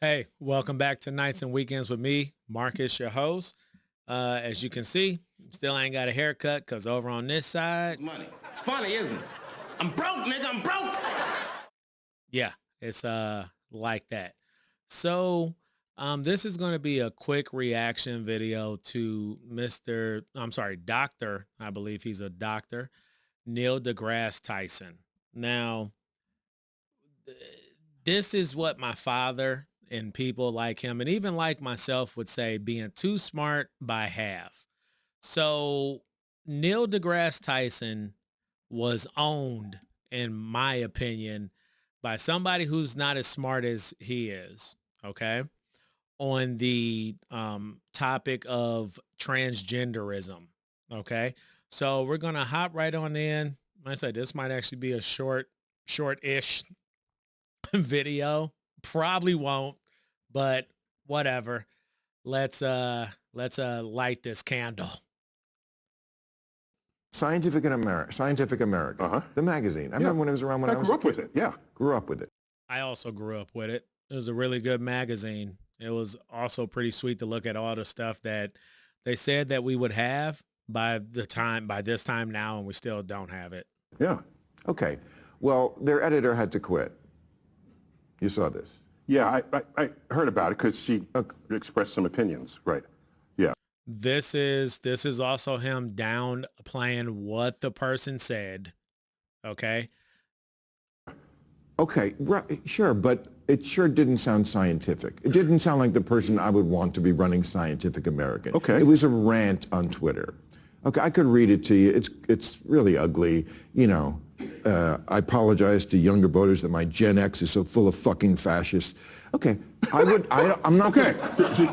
Hey, welcome back to Nights and Weekends with me, Marcus, your host. As you can see, still ain't got a haircut because over on this side, Money. It's funny, isn't it? I'm broke, nigga. I'm broke. yeah, it's like that. So, this is going to be a quick reaction video to Doctor, I believe he's a doctor, Neil deGrasse Tyson. Now, th- this is what my father and people like him, and even like myself, would say being too smart by half. So Neil deGrasse Tyson was owned, in my opinion, by somebody who's not as smart as he is. Okay. On the topic of transgenderism. Okay. So we're going to hop right on in. Like I said, this might actually be a short-ish video. Probably won't, but whatever. Let's light this candle. Scientific American, the magazine. I remember when it was around when I was grew up with it. Yeah. grew up with it. I also grew up with it. It was a really good magazine. It was also pretty sweet to look at all the stuff that they said that we would have by this time now, and we still don't have it. Yeah. Okay. Well, their editor had to quit. You saw this. Yeah, I heard about it because she expressed some opinions. Right. Yeah. This is also him downplaying what the person said. Okay. Okay, right, sure, but it sure didn't sound scientific. It didn't sound like the person I would want to be running Scientific American. Okay. It was a rant on Twitter. Okay, I could read it to you. It's really ugly. You know, I apologize to younger voters that my Gen X is so full of fucking fascists. Okay, I'm not. Okay.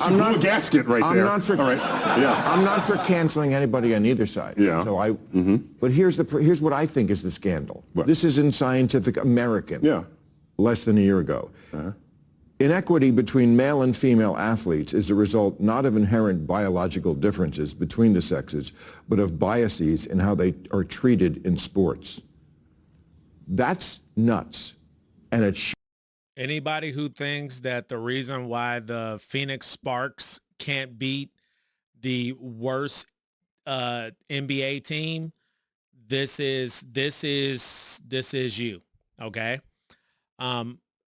I'm not a gasket right I'm there. not for. All right. Yeah. I'm not for canceling anybody on either side. Yeah. So But here's what I think is the scandal. What? This is in Scientific American. Yeah. Less than a year ago. Inequity between male and female athletes is a result not of inherent biological differences between the sexes, but of biases in how they are treated in sports. That's nuts. And it Anybody who thinks that the reason why the Phoenix Sparks can't beat the worst NBA team, this is you. Okay.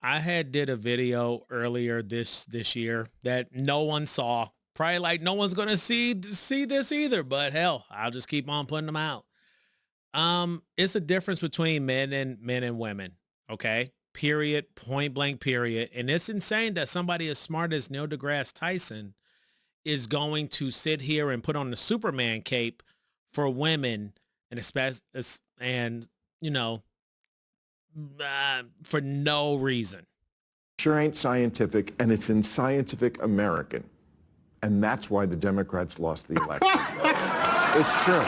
I had did a video earlier this year that no one saw. Probably like no one's gonna see this either, but hell, I'll just keep on putting them out. It's a difference between men and women. Okay. Period. Point blank period. And it's insane that somebody as smart as Neil deGrasse Tyson is going to sit here and put on the Superman cape for women and you know, for no reason. sure ain't scientific, and it's in Scientific American. And that's why the Democrats lost the election. It's true.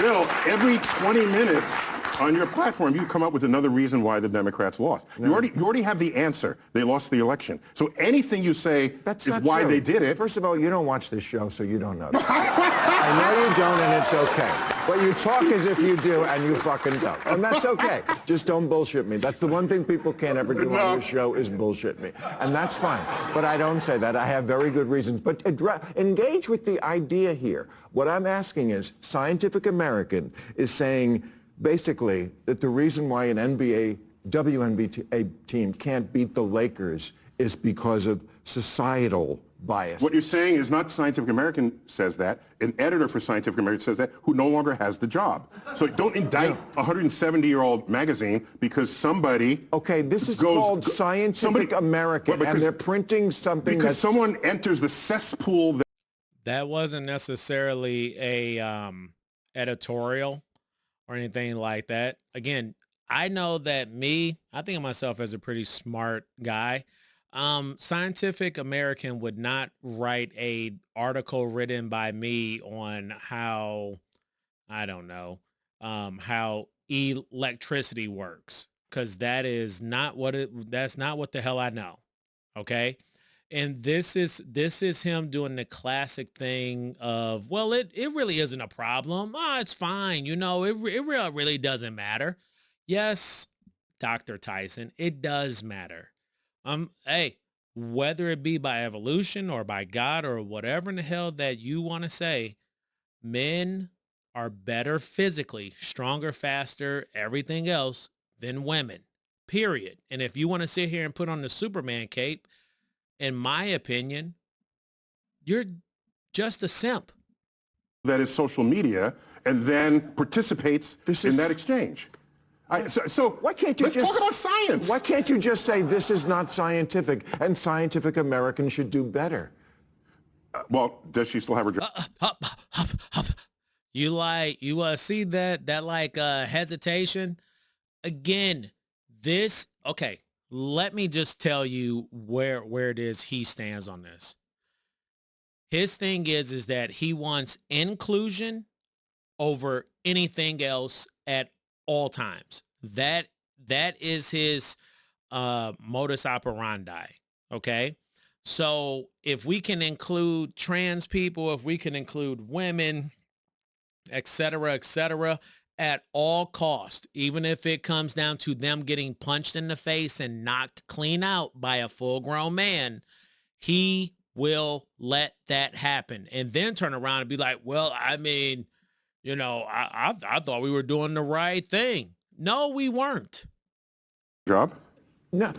Bill, every 20 minutes on your platform, you come up with another reason why the Democrats lost. No. You already have the answer. They lost the election. So anything you say That's is not why true. they did it. First of all, you don't watch this show, so you don't know that. I know you don't, and it's okay. But you talk as if you do, and you fucking don't. And that's okay. Just don't bullshit me. That's the one thing people can't ever do on this show is bullshit me. And that's fine. But I don't say that. I have very good reasons. But engage with the idea here. What I'm asking is, Scientific American is saying, basically, that the reason why an WNBA team can't beat the Lakers is because of societal bias. What you're saying is not Scientific American says that. An editor for Scientific American says that who no longer has the job. So don't indict a 170-year-old magazine because somebody... Okay, this is called Scientific American, and they're printing something because someone enters the cesspool... That wasn't necessarily a editorial or anything like that. Again, I know that I think of myself as a pretty smart guy. Scientific American would not write a article written by me on how, I don't know, how electricity works, because that's not what the hell I know. Okay. And this is him doing the classic thing of, well, it really isn't a problem. Oh, it's fine. You know, it really doesn't matter. Yes, Dr. Tyson, it does matter. Hey, whether it be by evolution or by God or whatever in the hell that you want to say, men are better physically, stronger, faster, everything else than women, period. And if you want to sit here and put on the Superman cape, in my opinion, you're just a simp. That is social media and then participates in that exchange. So why can't you let's talk about science. Why can't you just say this is not scientific and scientific Americans should do better? Well, does she still have her job? You see that hesitation again? Okay. Let me just tell you where it is he stands on this. His thing is that he wants inclusion over anything else at all times. That is his modus operandi. Okay. So if we can include trans people, if we can include women, et cetera, at all cost, even if it comes down to them getting punched in the face and knocked clean out by a full-grown man, he will let that happen and then turn around and be like, well, I mean, you know, I thought we were doing the right thing. No, we weren't. Job? No,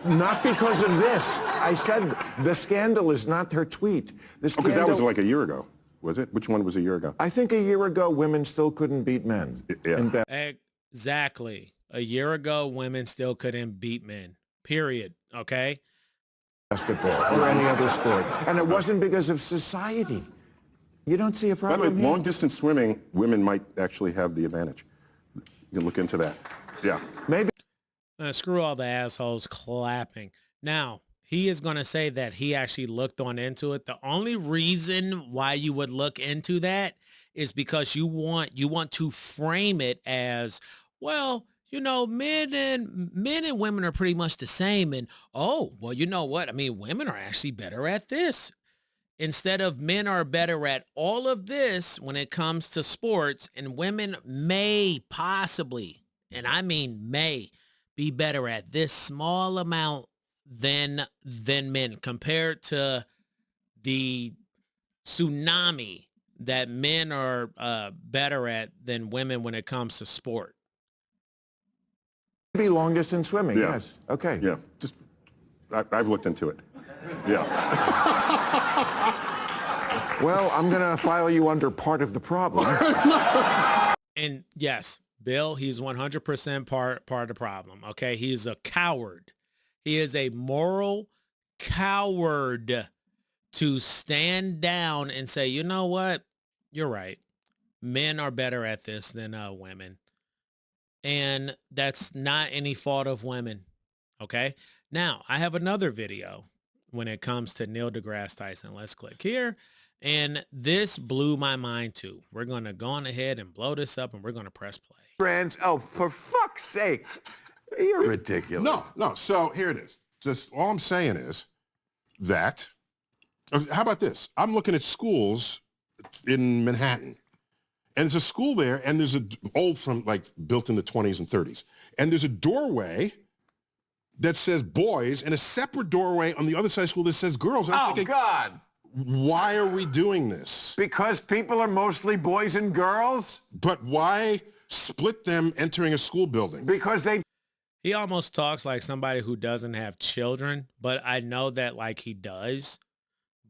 not because of this. I said the scandal is not her tweet. The scandal, Because that was like a year ago, was it? Which one was a year ago? I think a year ago, women still couldn't beat men. Yeah. Exactly. A year ago, women still couldn't beat men. Period. Okay? Basketball or any other sport. And it wasn't because of society. You don't see a problem By the way, here? long distance swimming, women might actually have the advantage. You can look into that. Yeah. Maybe. Screw all the assholes clapping. Now, he is going to say that he actually looked into it. The only reason why you would look into that is because you want to frame it as, well, you know, men and women are pretty much the same. And, oh, well, you know what? I mean, women are actually better at this. Instead of men are better at all of this when it comes to sports, and women may possibly, and I mean may, be better at this small amount than men compared to the tsunami that men are better at than women when it comes to sport. Maybe long distance swimming, Yeah. yes. Okay. Yeah. Just, I've looked into it. Yeah. Well, I'm going to file you under part of the problem. And yes, Bill, he's 100% part of the problem. Okay. He's a coward. He is a moral coward to stand down and say, you know what? You're right. Men are better at this than women. And that's not any fault of women. Okay. Now I have another video when it comes to Neil deGrasse Tyson. Let's click here. And this blew my mind too. We're going to go on ahead and blow this up and we're going to press play. Friends, oh, for fuck's sake. You're ridiculous. No. So here it is. Just all I'm saying is that, how about this? I'm looking at schools in Manhattan. And there's a school there, and there's built in the 20s and 30s. And there's a doorway that says boys and a separate doorway on the other side of the school that says girls. And I'm Oh, thinking, God. why are we doing this? Because people are mostly boys and girls? But why split them entering a school building? Because they He almost talks like somebody who doesn't have children, but I know that like he does.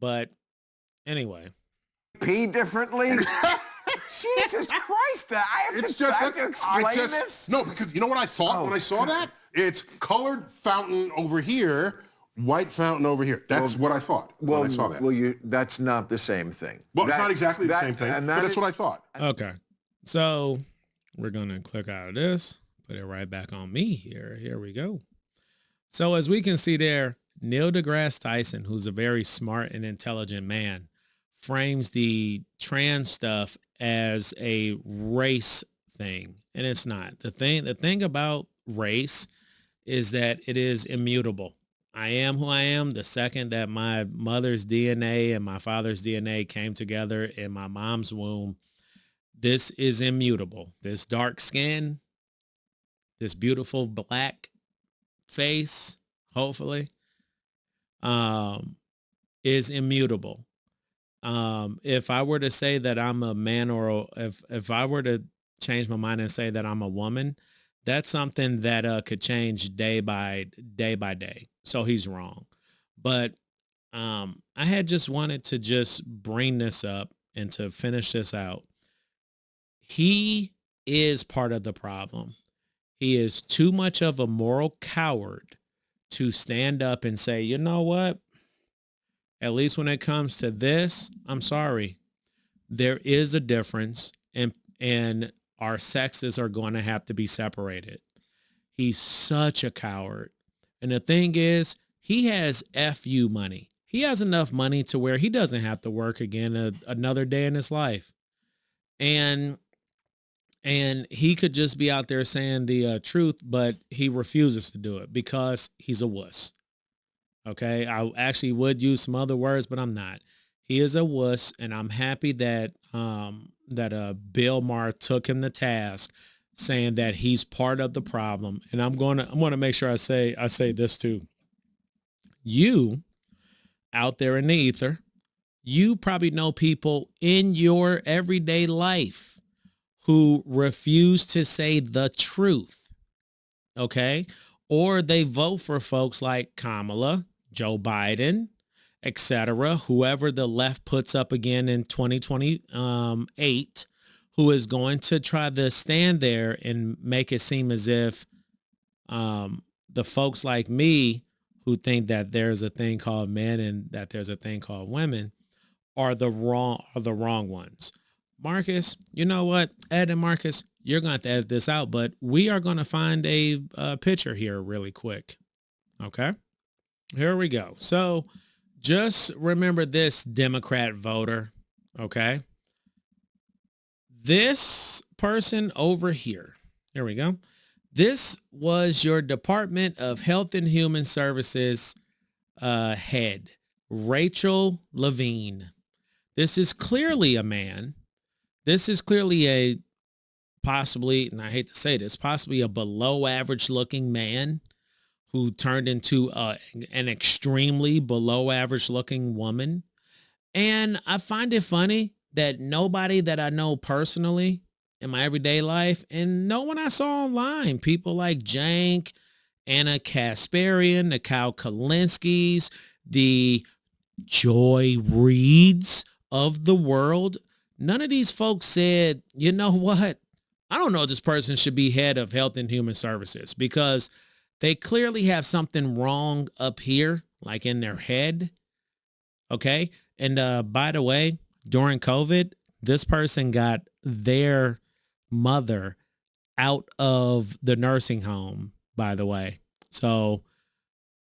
But anyway. pee differently? Jesus Christ, I have to explain this? No, because you know what I thought when I saw that? It's colored fountain over here, white fountain over here. That's what I thought when I saw that. Well, that's not the same thing. Well, it's not exactly the same thing, but that's what I thought. Okay. So we're going to click out of this, put it right back on me here. Here we go. So as we can see there, Neil deGrasse Tyson, who's a very smart and intelligent man, frames the trans stuff as a race thing. And it's not. The thing about race is that it is immutable. I am who I am the second that my mother's DNA and my father's DNA came together in my mom's womb. This is immutable. This dark skin, this beautiful black face, hopefully, is immutable. If I were to say that I'm a man, or if I were to change my mind and say that I'm a woman, that's something that could change day by day. So he's wrong. But I had just wanted to just bring this up and to finish this out. He is part of the problem. He is too much of a moral coward to stand up and say, you know what? At least when it comes to this, I'm sorry. There is a difference, and our sexes are going to have to be separated. He's such a coward. And the thing is, he has FU money. He has enough money to where he doesn't have to work again another day in his life. And he could just be out there saying the truth, but he refuses to do it because he's a wuss. Okay, I actually would use some other words, but I'm not. He is a wuss, and I'm happy that Bill Maher took him to task, saying that he's part of the problem. And I'm gonna make sure I say this too. You out there in the ether, you probably know people in your everyday life who refuse to say the truth. Okay, or they vote for folks like Kamala, Joe Biden, etc., whoever the left puts up again in 2028, who is going to try to stand there and make it seem as if the folks like me who think that there's a thing called men and that there's a thing called women are the wrong ones. Marcus, you know what? Ed and Marcus, you're going to have to edit this out, but we are going to find a picture here really quick. Okay, here we go. So just remember this, Democrat voter. Okay, this person over here. Here we go. This was your Department of Health and Human Services head, Rachel Levine. This is clearly a man. This is clearly possibly, and I hate to say this, possibly a below average looking man who turned into an extremely below average looking woman. And I find it funny that nobody that I know personally in my everyday life, and no one I saw online, people like Jank, Anna Kasparian, the Kyle Kalinskis, the Joy Reeds of the world, none of these folks said, you know what? I don't know if this person should be head of Health and Human Services, because they clearly have something wrong up here, like in their head. Okay. And by the way, during COVID, this person got their mother out of the nursing home, by the way. So,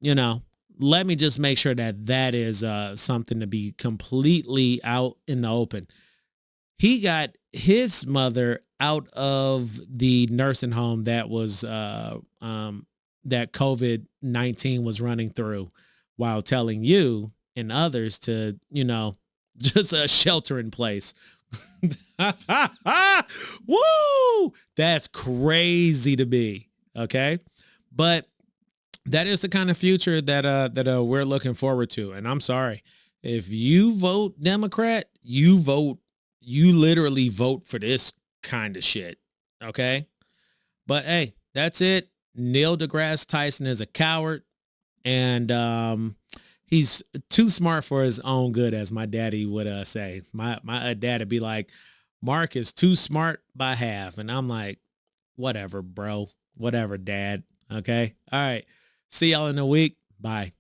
you know, let me just make sure that is something to be completely out in the open. He got his mother out of the nursing home that was that COVID-19 was running through, while telling you and others to, you know, just shelter in place. Woo! That's crazy to me. Okay. But that is the kind of future that we're looking forward to. And I'm sorry, if you vote Democrat, you literally vote for this kind of shit. Okay. But hey, that's it. Neil deGrasse Tyson is a coward, and he's too smart for his own good, as my daddy would say. My dad would be like, Mark is too smart by half. And I'm like, whatever, bro. Whatever, dad. Okay. All right. See y'all in a week. Bye.